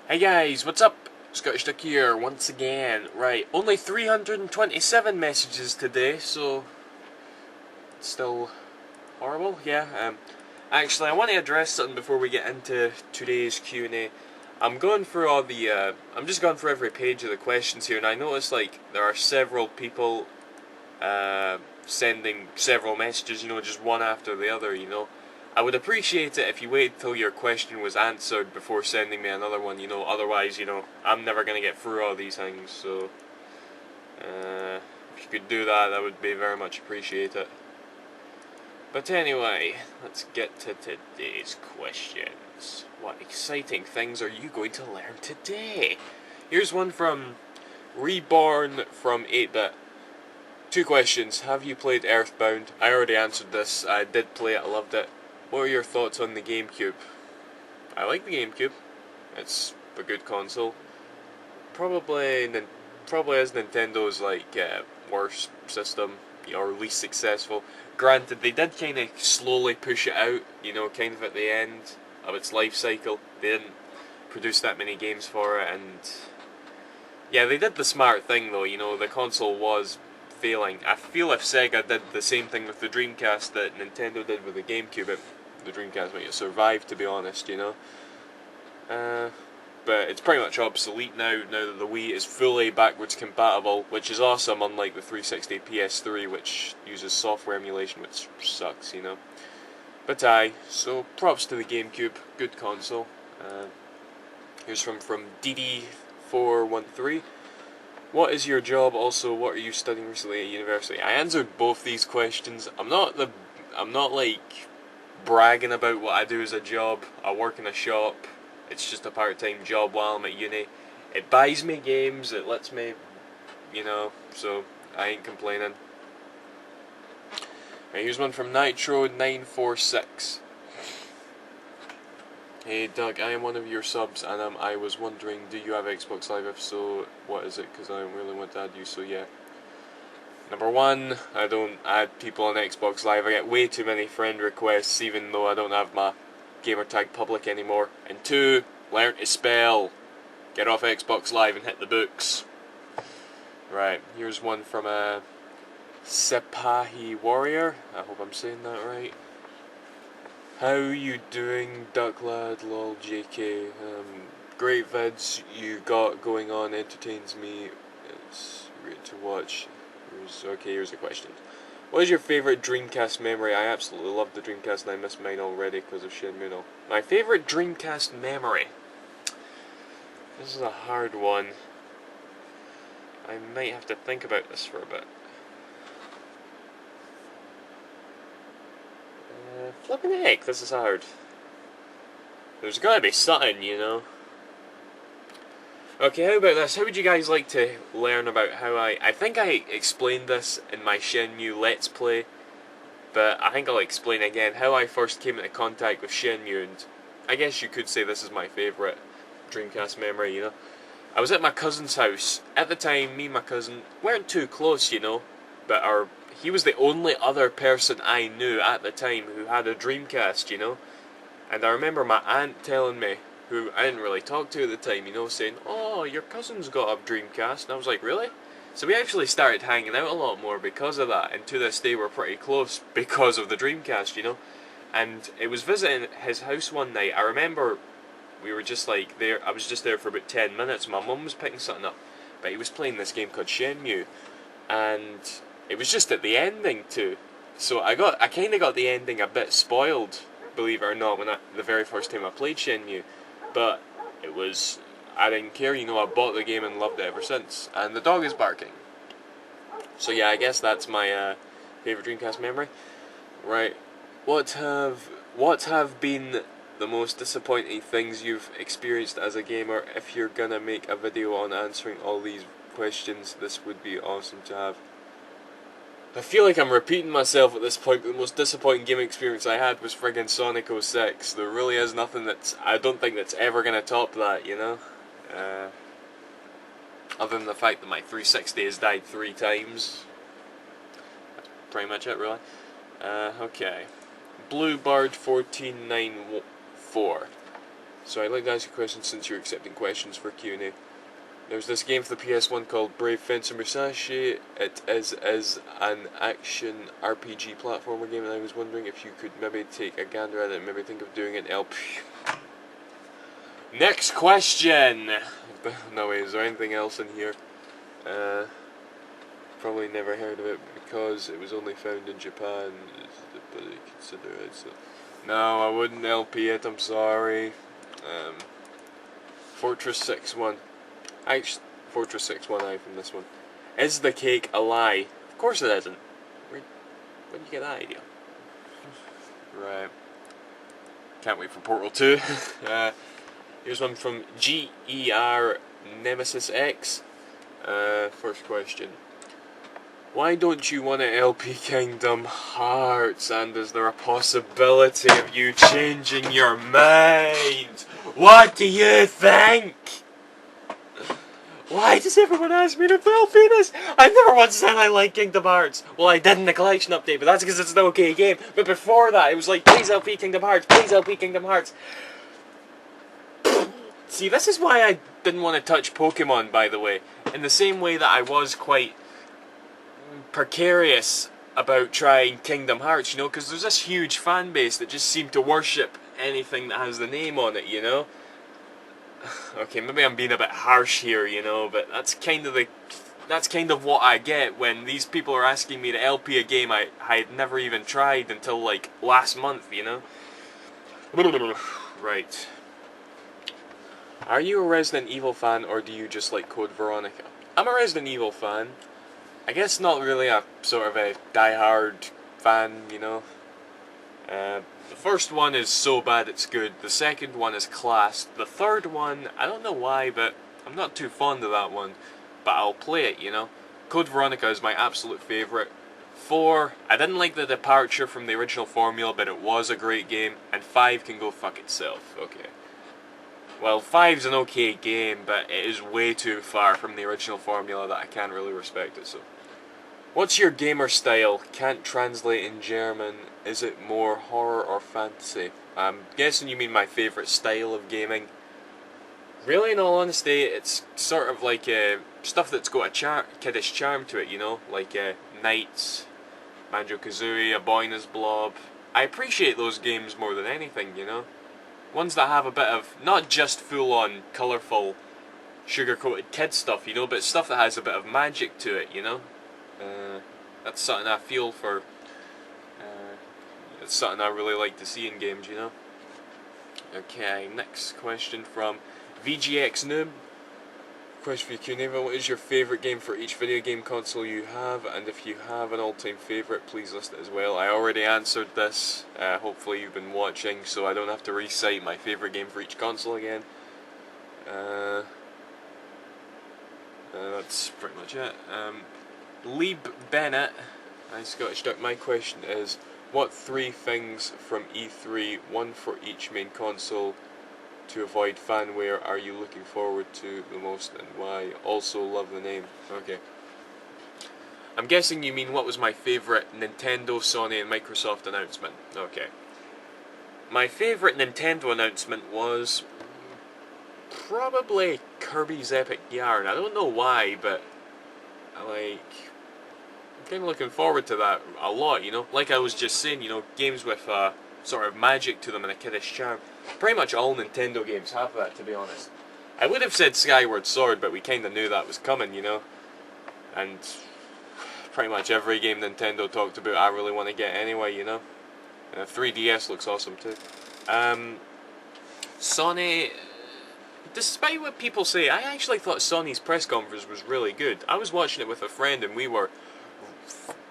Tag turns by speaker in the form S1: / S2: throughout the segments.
S1: Hey guys, what's up? Scottish Duck here once again. Right, only 327 messages today, so it's still horrible. Yeah. Actually, I want to address something before we get into today's Q&A. I'm going through all the. I'm just going through every page of the questions here, and I noticed like there are several people sending several messages. Just one after the other. I would appreciate it if you waited till your question was answered before sending me another one. Otherwise, I'm never gonna get through all these things. So, if you could do that, that would be very much appreciated. But anyway, let's get to today's questions. What exciting things are you going to learn today? Here's one from Reborn from 8-Bit. Two questions. Have you played Earthbound? I already answered this. I did play it, I loved it. What are your thoughts on the GameCube? I like the GameCube. It's a good console. Probably is Nintendo's worst system or least successful. Granted, they did kind of slowly push it out. Kind of at the end of its life cycle. They didn't produce that many games for it, and yeah, they did the smart thing though. The console was failing. I feel if Sega did the same thing with the Dreamcast that Nintendo did with the GameCube, the Dreamcast might have survived, to be honest. But it's pretty much obsolete now that the Wii is fully backwards compatible, which is awesome, unlike the 360 PS3, which uses software emulation, which sucks. But so props to the GameCube, good console. Here's from DD413. What is your job? Also, what are you studying recently at university? I answered both these questions. I'm not like bragging about what I do as a job. I work in a shop. It's just a part-time job while I'm at uni. It buys me games. It lets me, so I ain't complaining. Right, here's one from Nitro946. Hey Doug, I am one of your subs, and I was wondering, do you have Xbox Live? If so, what is it? Because I don't really want to add you, so yeah. Number one, I don't add people on Xbox Live. I get way too many friend requests, even though I don't have my gamertag public anymore. And two, learn to spell. Get off Xbox Live and hit the books. Right, here's one from a Sepahi Warrior. I hope I'm saying that right. How you doing, Ducklad, lol, JK? Great vids you got going on, entertains me. It's great to watch. Here's a question. What is your favourite Dreamcast memory? I absolutely love the Dreamcast and I miss mine already because of Shenmue. My favourite Dreamcast memory? This is a hard one. I might have to think about this for a bit. Flipping heck, this is hard. There's gotta be something, Okay, how about this? How would you guys like to learn about how I think I explained this in my Shenmue Let's Play, but I think I'll explain again how I first came into contact with Shenmue, and I guess you could say this is my favourite Dreamcast memory, I was at my cousin's house. At the time, me and my cousin weren't too close, but he was the only other person I knew at the time who had a Dreamcast, and I remember my aunt telling me, who I didn't really talk to at the time, saying, oh, your cousin's got a Dreamcast, and I was like, really? So we actually started hanging out a lot more because of that, and to this day we're pretty close because of the Dreamcast, and it was visiting his house one night. I remember we were just like there, I was just there for about 10 minutes, my mum was picking something up, but he was playing this game called Shenmue, and it was just at the ending too, so I kind of got the ending a bit spoiled, believe it or not, the very first time I played Shenmue. But I didn't care, I bought the game and loved it ever since. And the dog is barking. So yeah, I guess that's my favourite Dreamcast memory. Right, what have been the most disappointing things you've experienced as a gamer? If you're gonna make a video on answering all these questions, this would be awesome to have. I feel like I'm repeating myself at this point, but the most disappointing game experience I had was friggin' Sonic 06. There really is nothing I don't think that's ever gonna top that, other than the fact that my 360 has died 3 times. That's pretty much it, really. Okay. Bluebird1494 So I'd like to ask you a question since you're accepting questions for Q&A. There's this game for the PS1 called Brave Fencer Musashi. It is an action RPG platformer game, and I was wondering if you could maybe take a gander at it and maybe think of doing an LP. Next question! No way, is there anything else in here? Probably never heard of it because it was only found in Japan, but I consider it, so... No, I wouldn't LP it, I'm sorry. Fortress 6-1. Actually, Fortress 6-1 from this one. Is the cake a lie? Of course it isn't. Where did you get that idea? Right. Can't wait for Portal 2. Here's one from GER Nemesis X. First question. Why don't you want to LP Kingdom Hearts? And is there a possibility of you changing your mind? What do you think? Why does everyone ask me to LP this? I've never once said I like Kingdom Hearts. Well, I did in the collection update, but that's because it's an okay game. But before that, it was like, please LP Kingdom Hearts, please LP Kingdom Hearts. See, this is why I didn't want to touch Pokemon, by the way. In the same way that I was quite precarious about trying Kingdom Hearts, you know, because there's this huge fan base that just seem to worship anything that has the name on it, you know. Okay, maybe I'm being a bit harsh here, you know, but that's kind of what I get when these people are asking me to LP a game I had never even tried until like last month, you know. Right. Are you a Resident Evil fan, or do you just like Code Veronica? I'm a Resident Evil fan. I guess not really a sort of a die-hard fan, you know. The first one is so bad it's good. The second one is class. The third one, I don't know why, but I'm not too fond of that one. But I'll play it, you know. Code Veronica is my absolute favourite. 4, I didn't like the departure from the original formula, but it was a great game. And 5 can go fuck itself, okay. Well, 5's an okay game, but it is way too far from the original formula that I can't really respect it, so. What's your gamer style? Can't translate in German. Is it more horror or fantasy? I'm guessing you mean my favourite style of gaming. Really, in all honesty, it's sort of like stuff that's got a kiddish charm to it, you know? Like Knights, Banjo-Kazooie, A Boy and His Blob. I appreciate those games more than anything, you know? Ones that have a bit of, not just full-on, colourful, sugar-coated kid stuff, you know, but stuff that has a bit of magic to it, you know? That's something I feel for. It's something I really like to see in games, you know? Okay, next question from VGX Noob. Question for you, Q-Neva. What is your favourite game for each video game console you have? And if you have an all-time favourite, please list it as well. I already answered this. Hopefully you've been watching, so I don't have to recite my favourite game for each console again. That's pretty much it. Lieb Bennett, hi Scottish Duck, my question is, what 3 things from E3, one for each main console, to avoid fanware are you looking forward to the most and why? Also love the name. Okay. I'm guessing you mean what was my favourite Nintendo, Sony and Microsoft announcement. Okay. My favourite Nintendo announcement was probably Kirby's Epic Yarn. I don't know why, but I'm kind of looking forward to that a lot, you know. Like I was just saying, you know, games with sort of magic to them and a kiddish charm. Pretty much all Nintendo games have that, to be honest. I would have said Skyward Sword, but we kind of knew that was coming, you know. And pretty much every game Nintendo talked about, I really want to get anyway, you know. 3DS looks awesome too. Sony, despite what people say, I actually thought Sony's press conference was really good. I was watching it with a friend and we were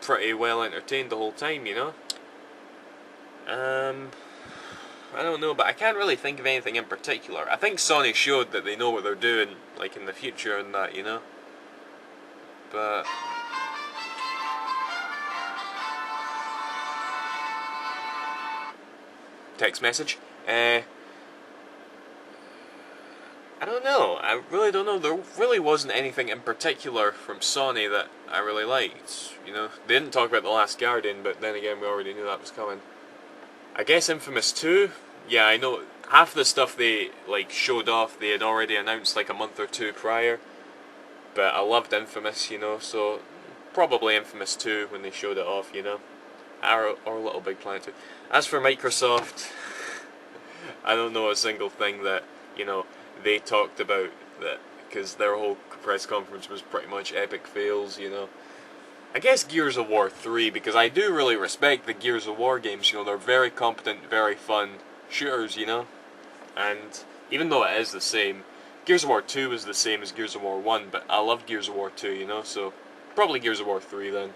S1: pretty well entertained the whole time, you know. I don't know, but I can't really think of anything in particular. I think Sony showed that they know what they're doing, like in the future and that, you know. But text message. I don't know. I really don't know. There really wasn't anything in particular from Sony that I really liked. You know, they didn't talk about The Last Guardian, but then again, we already knew that was coming. I guess Infamous 2. Yeah, I know. half the stuff they like showed off they had already announced like a month or two prior. But I loved Infamous, you know, so probably Infamous 2 when they showed it off, you know. Or Little Big Planet 2. As for Microsoft, I don't know a single thing that, you know, they talked about that, because their whole press conference was pretty much epic fails, you know. I guess Gears of War 3, because I do really respect the Gears of War games, you know, they're very competent, very fun shooters, you know. And even though it is the same, Gears of War 2 is the same as Gears of War 1, but I love Gears of War 2, you know, so probably Gears of War 3 then.